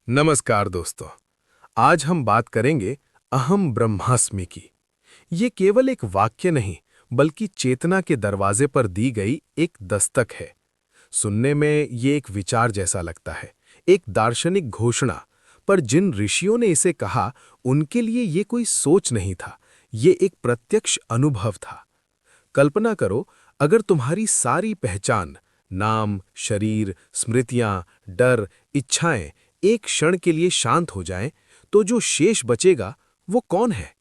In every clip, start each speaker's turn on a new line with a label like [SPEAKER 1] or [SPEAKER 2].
[SPEAKER 1] नमस्कार दोस्तों। आज हम बात करेंगे अहम ब्रह्मास्मि की। ये केवल एक वाक्य नहीं, बल्कि चेतना के दरवाजे पर दी गई एक दस्तक है। सुनने में ये एक विचार जैसा लगता है, एक दार्शनिक घोषणा, पर जिन ऋषियों ने इसे कहा, उनके लिए ये कोई सोच नहीं था, ये एक प्रत्यक्ष अनुभव था। कल्पना करो, अगर तुम्हारी सारी पहचान, नाम, शरीर, स्मृतियां, डर, इच्छाएं एक क्षण के लिए शांत हो जाएं, तो जो शेष बचेगा वो कौन है?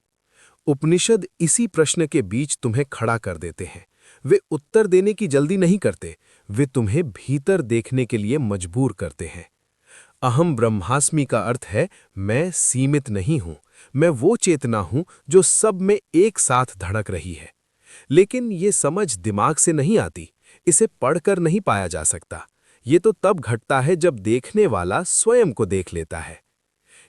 [SPEAKER 1] उपनिषद इसी प्रश्न के बीच तुम्हें खड़ा कर देते हैं। वे उत्तर देने की जल्दी नहीं करते, वे तुम्हें भीतर देखने के लिए मजबूर करते हैं। अहम ब्रह्मास्मि का अर्थ है मैं सीमित नहीं हूं, मैं वो चेतना हूं जो सब में एक साथ धड़क रही है। लेकिन ये समझ दिमाग से नहीं आती, इसे पढ़कर नहीं पाया जा सकता। ये तो तब घटता है जब देखने वाला स्वयं को देख लेता है।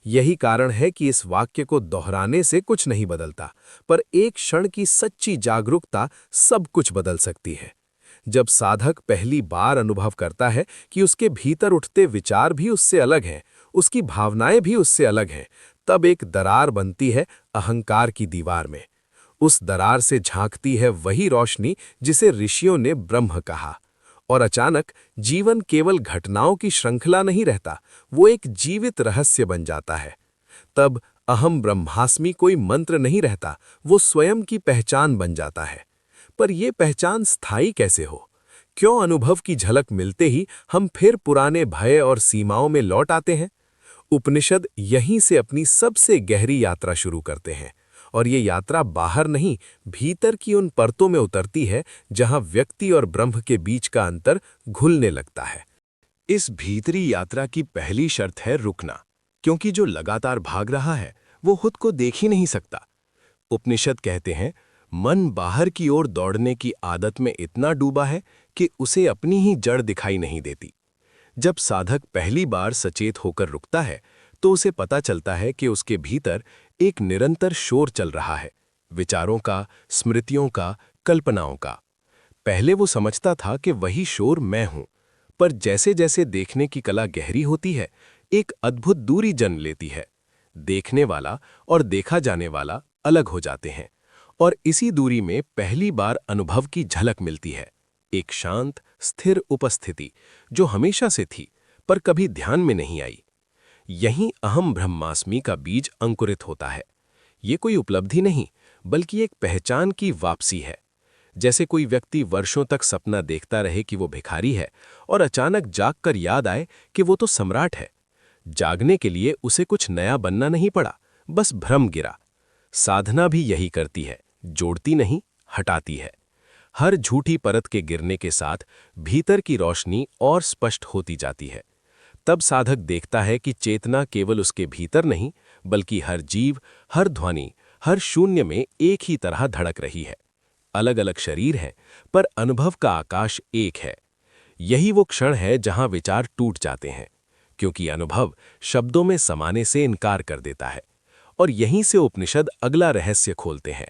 [SPEAKER 1] यही कारण है कि इस वाक्य को दोहराने से कुछ नहीं बदलता, पर एक क्षण की सच्ची जागरूकता सब कुछ बदल सकती है। जब साधक पहली बार अनुभव करता है कि उसके भीतर उठते विचार भी उससे अलग हैं, उसकी भावनाएं भी उससे अलग हैं, तब एक दरार बनती है अहंकार की दीवार में। उस दरार से झांकती है वही रोशनी जिसे ऋषियों ने ब्रह्म कहा। और अचानक जीवन केवल घटनाओं की श्रृंखला नहीं रहता, वो एक जीवित रहस्य बन जाता है। तब अहम ब्रह्मास्मि कोई मंत्र नहीं रहता, वो स्वयं की पहचान बन जाता है। पर यह पहचान स्थायी कैसे हो? क्यों अनुभव की झलक मिलते ही हम फिर पुराने भय और सीमाओं में लौट आते हैं? उपनिषद यहीं से अपनी सबसे गहरी यात्रा शुरू करते हैं। और ये यात्रा बाहर नहीं, भीतर की उन परतों में उतरती है जहां व्यक्ति और ब्रह्म के बीच का अंतर घुलने लगता है।
[SPEAKER 2] इस भीतरी यात्रा की पहली शर्त है रुकना, क्योंकि जो लगातार भाग रहा है वो खुद को देख ही नहीं सकता। उपनिषद कहते हैं, मन बाहर की ओर दौड़ने की आदत में इतना डूबा है कि उसे अपनी ही जड़ दिखाई नहीं देती। जब साधक पहली बार सचेत होकर रुकता है, तो उसे पता चलता है कि उसके भीतर एक निरंतर शोर चल रहा है, विचारों का, स्मृतियों का, कल्पनाओं का। पहले वो समझता था कि वही शोर मैं हूं, पर जैसे जैसे देखने की कला गहरी होती है, एक अद्भुत दूरी जन्म लेती है। देखने वाला और देखा जाने वाला अलग हो जाते हैं, और इसी दूरी में पहली बार अनुभव की झलक मिलती है, एक शांत, स्थिर उपस्थिति जो हमेशा से थी, पर कभी ध्यान में नहीं आई। यहीं अहम ब्रह्मास्मि का बीज अंकुरित होता है। ये कोई उपलब्धि नहीं, बल्कि एक पहचान की वापसी है। जैसे कोई व्यक्ति वर्षों तक सपना देखता रहे कि वो भिखारी है, और अचानक जागकर याद आए कि वो तो सम्राट है। जागने के लिए उसे कुछ नया बनना नहीं पड़ा, बस भ्रम गिरा। साधना भी यही करती है, जोड़ती नहीं, हटाती है। हर झूठी परत के गिरने के साथ भीतर की रोशनी और स्पष्ट होती जाती है। तब साधक देखता है कि चेतना केवल उसके भीतर नहीं, बल्कि हर जीव, हर ध्वनि, हर शून्य में एक ही तरह धड़क रही है। अलग अलग शरीर हैं, पर अनुभव का आकाश एक है। यही वो क्षण है जहां विचार टूट जाते हैं, क्योंकि अनुभव शब्दों में समाने से इनकार कर देता है। और यहीं से उपनिषद अगला रहस्य खोलते हैं।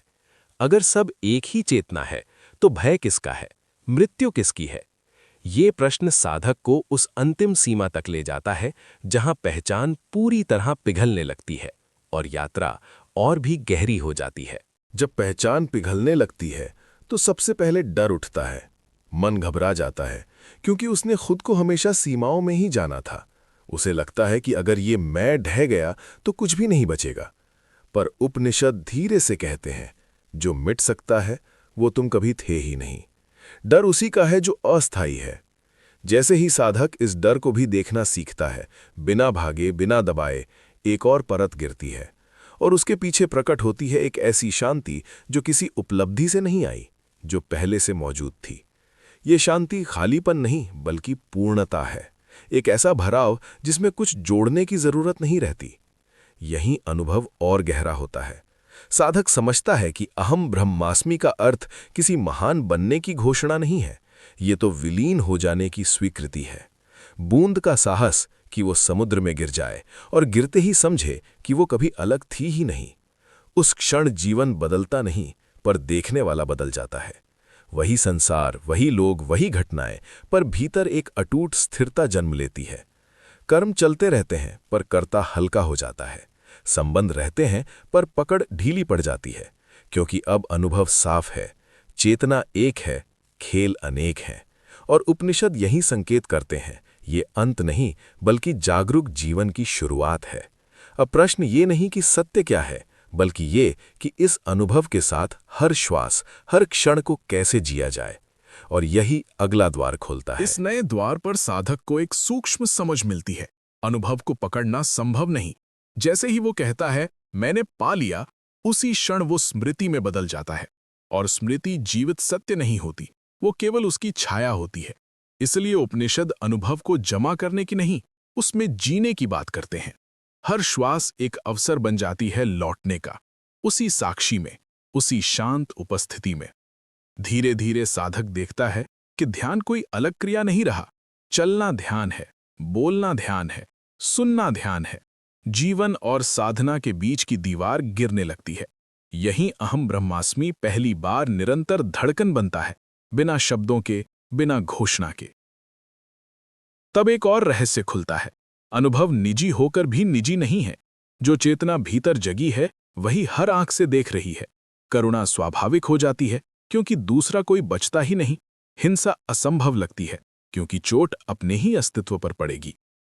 [SPEAKER 2] अगर सब एक ही चेतना है, तो भय किसका है, मृत्यु किसकी है? ये प्रश्न साधक को उस अंतिम सीमा तक ले जाता है जहां पहचान पूरी तरह पिघलने लगती है और यात्रा और भी गहरी हो जाती है।
[SPEAKER 3] जब पहचान पिघलने लगती है, तो सबसे पहले डर उठता है। मन घबरा जाता है, क्योंकि उसने खुद को हमेशा सीमाओं में ही जाना था। उसे लगता है कि अगर ये मैं ढह गया तो कुछ भी नहीं बचेगा। पर उपनिषद धीरे से कहते हैं, जो मिट सकता है वो तुम कभी थे ही नहीं। डर उसी का है जो अस्थायी है। जैसे ही साधक इस डर को भी देखना सीखता है, बिना भागे, बिना दबाए, एक और परत गिरती है, और उसके पीछे प्रकट होती है एक ऐसी शांति जो किसी उपलब्धि से नहीं आई, जो पहले से मौजूद थी। ये शांति खालीपन नहीं, बल्कि पूर्णता है। एक ऐसा भराव जिसमें कुछ जोड़ने की जरूरत नहीं रहती। यही अनुभव और गहरा होता है। साधक समझता है कि अहम ब्रह्मास्मि का अर्थ किसी महान बनने की घोषणा नहीं है, ये तो विलीन हो जाने की स्वीकृति है। बूंद का साहस कि वो समुद्र में गिर जाए और गिरते ही समझे कि वो कभी अलग थी ही नहीं। उस क्षण जीवन बदलता नहीं, पर देखने वाला बदल जाता है। वही संसार, वही लोग, वही घटनाएं, पर भीतर एक अटूट स्थिरता जन्म लेती है। कर्म चलते रहते हैं पर कर्ता हल्का हो जाता है। संबंध रहते हैं पर पकड़ ढीली पड़ जाती है, क्योंकि अब अनुभव साफ है, चेतना एक है, खेल अनेक हैं। और उपनिषद यही संकेत करते हैं, ये अंत नहीं बल्कि जागरूक जीवन की शुरुआत है। अब प्रश्न ये नहीं कि सत्य क्या है, बल्कि ये कि इस अनुभव के साथ हर श्वास, हर क्षण को कैसे जिया जाए। और यही अगला द्वार खोलता है।
[SPEAKER 4] इस नए द्वार पर साधक को एक सूक्ष्म समझ मिलती है। अनुभव को पकड़ना संभव नहीं। जैसे ही वो कहता है मैंने पा लिया, उसी क्षण वो स्मृति में बदल जाता है। और स्मृति जीवित सत्य नहीं होती, वो केवल उसकी छाया होती है। इसलिए उपनिषद अनुभव को जमा करने की नहीं, उसमें जीने की बात करते हैं। हर श्वास एक अवसर बन जाती है लौटने का, उसी साक्षी में, उसी शांत उपस्थिति में। धीरे धीरे साधक देखता है कि ध्यान कोई अलग क्रिया नहीं रहा। चलना ध्यान है, बोलना ध्यान है, सुनना ध्यान है। जीवन और साधना के बीच की दीवार गिरने लगती है। यही अहम ब्रह्मास्मि पहली बार निरंतर धड़कन बनता है, बिना शब्दों के, बिना घोषणा के। तब एक और रहस्य खुलता है। अनुभव निजी होकर भी निजी नहीं है। जो चेतना भीतर जगी है वही हर आंख से देख रही है। करुणा स्वाभाविक हो जाती है क्योंकि दूसरा कोई बचता ही नहीं। हिंसा असंभव लगती है क्योंकि चोट अपने ही अस्तित्व पर पड़ेगी।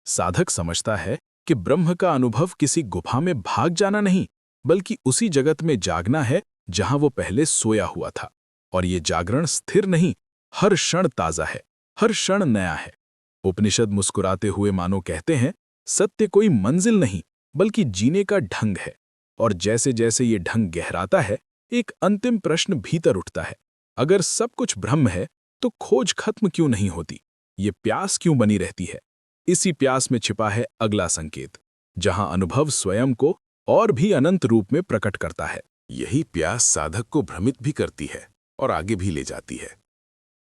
[SPEAKER 4] साधक समझता है कि ब्रह्म का अनुभव किसी गुफा में भाग जाना नहीं, बल्कि उसी जगत में जागना है जहां वो पहले सोया हुआ था। और ये जागरण स्थिर नहीं, हर क्षण ताजा है, हर क्षण नया है। उपनिषद मुस्कुराते हुए मानो कहते हैं, सत्य कोई मंजिल नहीं बल्कि जीने का ढंग है। और जैसे जैसे ये ढंग गहराता है, एक अंतिम प्रश्न भीतर उठता है। अगर सब कुछ ब्रह्म है तो खोज खत्म क्यों नहीं होती? ये प्यास क्यों बनी रहती है? इसी प्यास में छिपा है अगला संकेत, जहां अनुभव स्वयं को और भी अनंत रूप में प्रकट करता है।
[SPEAKER 3] यही प्यास साधक को भ्रमित भी करती है और आगे भी ले जाती है।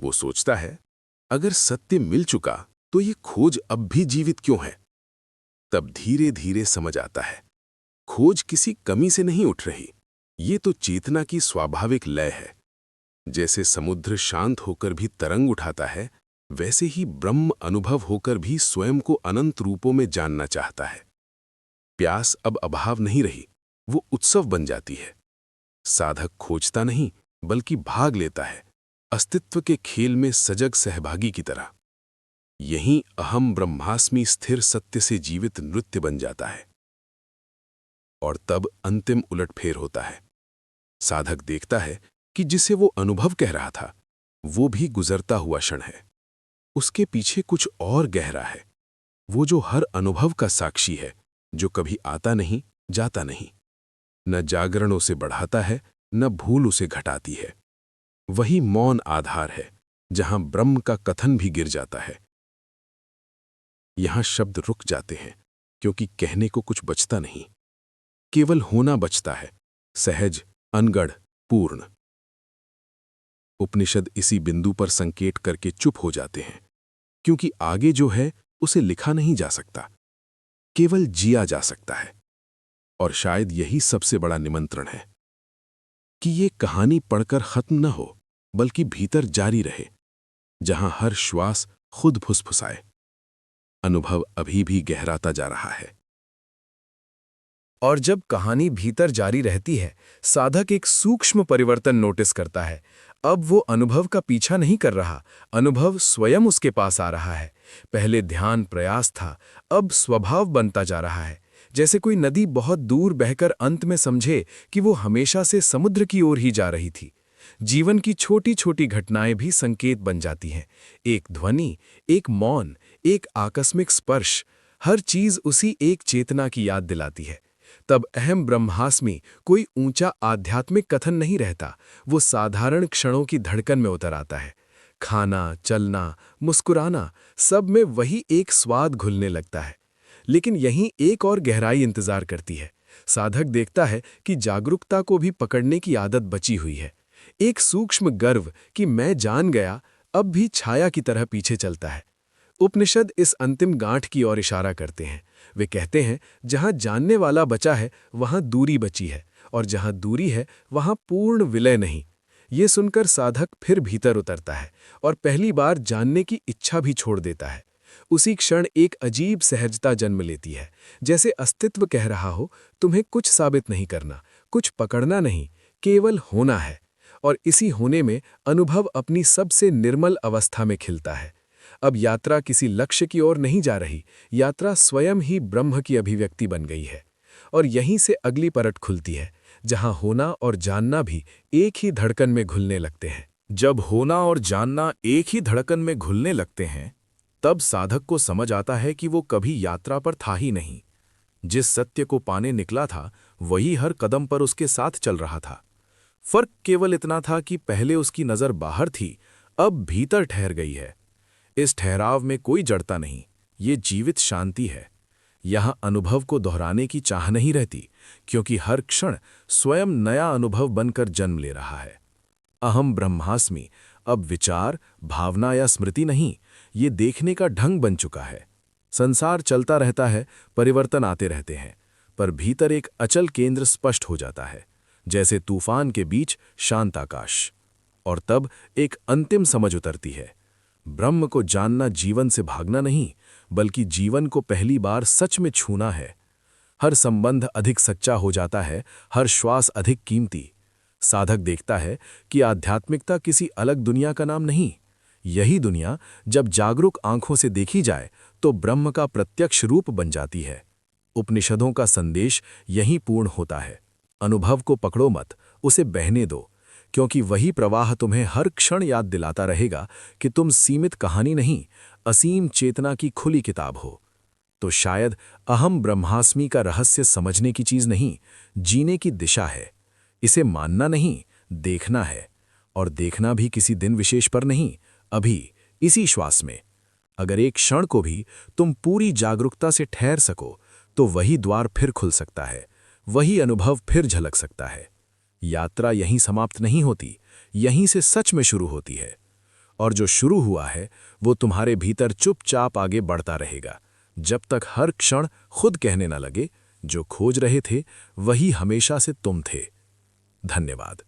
[SPEAKER 3] वो सोचता है, अगर सत्य मिल चुका तो ये खोज अब भी जीवित क्यों है? तब धीरे धीरे समझ आता है, खोज किसी कमी से नहीं उठ रही, ये तो चेतना की स्वाभाविक लय है। जैसे समुद्र शांत होकर भी तरंग उठाता है, वैसे ही ब्रह्म अनुभव होकर भी स्वयं को अनंत रूपों में जानना चाहता है। प्यास अब अभाव नहीं रही, वो उत्सव बन जाती है। साधक खोजता नहीं बल्कि भाग लेता है, अस्तित्व के खेल में सजग सहभागी की तरह। यहीं अहम ब्रह्मास्मि स्थिर सत्य से जीवित नृत्य बन जाता है। और तब अंतिम उलटफेर होता है। साधक देखता है कि जिसे वो अनुभव कह रहा था, वो भी गुजरता हुआ क्षण है। उसके पीछे कुछ और गहरा है, वो जो हर अनुभव का साक्षी है, जो कभी आता नहीं, जाता नहीं, न जागरण उसे बढ़ाता है, न भूल उसे घटाती है। वही मौन आधार है, जहां ब्रह्म का कथन भी गिर जाता है। यहां शब्द रुक जाते हैं, क्योंकि कहने को कुछ बचता नहीं, केवल होना बचता है, सहज, अनगढ़, पूर्ण। उपनिषद इसी बिंदु पर संकेत करके चुप हो जाते हैं, क्योंकि आगे जो है उसे लिखा नहीं जा सकता, केवल जिया जा सकता है। और शायद यही सबसे बड़ा निमंत्रण है कि ये कहानी पढ़कर खत्म न हो, बल्कि भीतर जारी रहे, जहां हर श्वास खुद फुसफुसाए। अनुभव अभी भी गहराता जा रहा है।
[SPEAKER 2] और जब कहानी भीतर जारी रहती है, साधक एक सूक्ष्म परिवर्तन नोटिस करता है। अब वो अनुभव का पीछा नहीं कर रहा, अनुभव स्वयं उसके पास आ रहा है। पहले ध्यान प्रयास था, अब स्वभाव बनता जा रहा है। जैसे कोई नदी बहुत दूर बहकर अंत में समझे कि वो हमेशा से समुद्र की ओर ही जा रही थी। जीवन की छोटी छोटी घटनाएं भी संकेत बन जाती हैं। एक ध्वनि, एक मौन, एक आकस्मिक स्पर्श, हर चीज उसी एक चेतना की याद दिलाती है। तब अहम ब्रह्मास्मि कोई ऊंचा आध्यात्मिक कथन नहीं रहता, वो साधारण क्षणों की धड़कन में उतर आता है। खाना, चलना, मुस्कुराना, सब में वही एक स्वाद घुलने लगता है। लेकिन यहीं एक और गहराई इंतजार करती है। साधक देखता है कि जागरूकता को भी पकड़ने की आदत बची हुई है। एक सूक्ष्म गर्व कि मैं जान गया, अब भी छाया की तरह पीछे चलता है। उपनिषद इस अंतिम गांठ की ओर इशारा करते हैं। वे कहते हैं, जहां जानने वाला बचा है वहां दूरी बची है, और जहां दूरी है वहां पूर्ण विलय नहीं। ये सुनकर साधक फिर भीतर उतरता है और पहली बार जानने की इच्छा भी छोड़ देता है।
[SPEAKER 1] उसी क्षण एक अजीब सहजता जन्म लेती है, जैसे अस्तित्व कह रहा हो, तुम्हें कुछ साबित नहीं करना, कुछ पकड़ना नहीं, केवल होना है। और इसी होने में अनुभव अपनी सबसे निर्मल अवस्था में खिलता है। अब यात्रा किसी लक्ष्य की ओर नहीं जा रही, यात्रा स्वयं ही ब्रह्म की अभिव्यक्ति बन गई है। और यहीं से अगली परत खुलती है, जहां होना और जानना भी एक ही धड़कन में घुलने लगते हैं।
[SPEAKER 4] जब होना और जानना एक ही धड़कन में घुलने लगते हैं, तब साधक को समझ आता है कि वो कभी यात्रा पर था ही नहीं। जिस सत्य को पाने निकला था, वही हर कदम पर उसके साथ चल रहा था। फर्क केवल इतना था कि पहले उसकी नज़र बाहर थी, अब भीतर ठहर गई है। इस ठहराव में कोई जड़ता नहीं, ये जीवित शांति है। यहाँ अनुभव को दोहराने की चाह नहीं रहती, क्योंकि हर क्षण स्वयं नया अनुभव बनकर जन्म ले रहा है। अहम ब्रह्मास्मि अब विचार, भावना या स्मृति नहीं, ये देखने का ढंग बन चुका है। संसार चलता रहता है, परिवर्तन आते रहते हैं, पर भीतर एक अचल केंद्र स्पष्ट हो जाता है, जैसे तूफान के बीच शांत आकाश। और तब एक अंतिम समझ उतरती है, ब्रह्म को जानना जीवन से भागना नहीं, बल्कि जीवन को पहली बार सच में छूना है। हर संबंध अधिक सच्चा हो जाता है, हर श्वास अधिक कीमती। साधक देखता है कि आध्यात्मिकता किसी अलग दुनिया का नाम नहीं। यही दुनिया जब जागरूक आंखों से देखी जाए तो ब्रह्म का प्रत्यक्ष रूप बन जाती है। उपनिषदों का संदेश यहीं पूर्ण होता है। अनुभव को पकड़ो मत, उसे बहने दो, क्योंकि वही प्रवाह तुम्हें हर क्षण याद दिलाता रहेगा कि तुम सीमित कहानी नहीं, असीम चेतना की खुली किताब हो। तो शायद अहम ब्रह्मास्मि का रहस्य समझने की चीज नहीं, जीने की दिशा है। इसे मानना नहीं, देखना है। और देखना भी किसी दिन विशेष पर नहीं, अभी इसी श्वास में। अगर एक क्षण को भी तुम पूरी जागरूकता से ठहर सको, तो वही द्वार फिर खुल सकता है, वही अनुभव फिर झलक सकता है। यात्रा यहीं समाप्त नहीं होती, यहीं से सच में शुरू होती है। और जो शुरू हुआ है वो तुम्हारे भीतर चुपचाप आगे बढ़ता रहेगा, जब तक हर क्षण खुद कहने न लगे, जो खोज रहे थे वही हमेशा से तुम थे। धन्यवाद।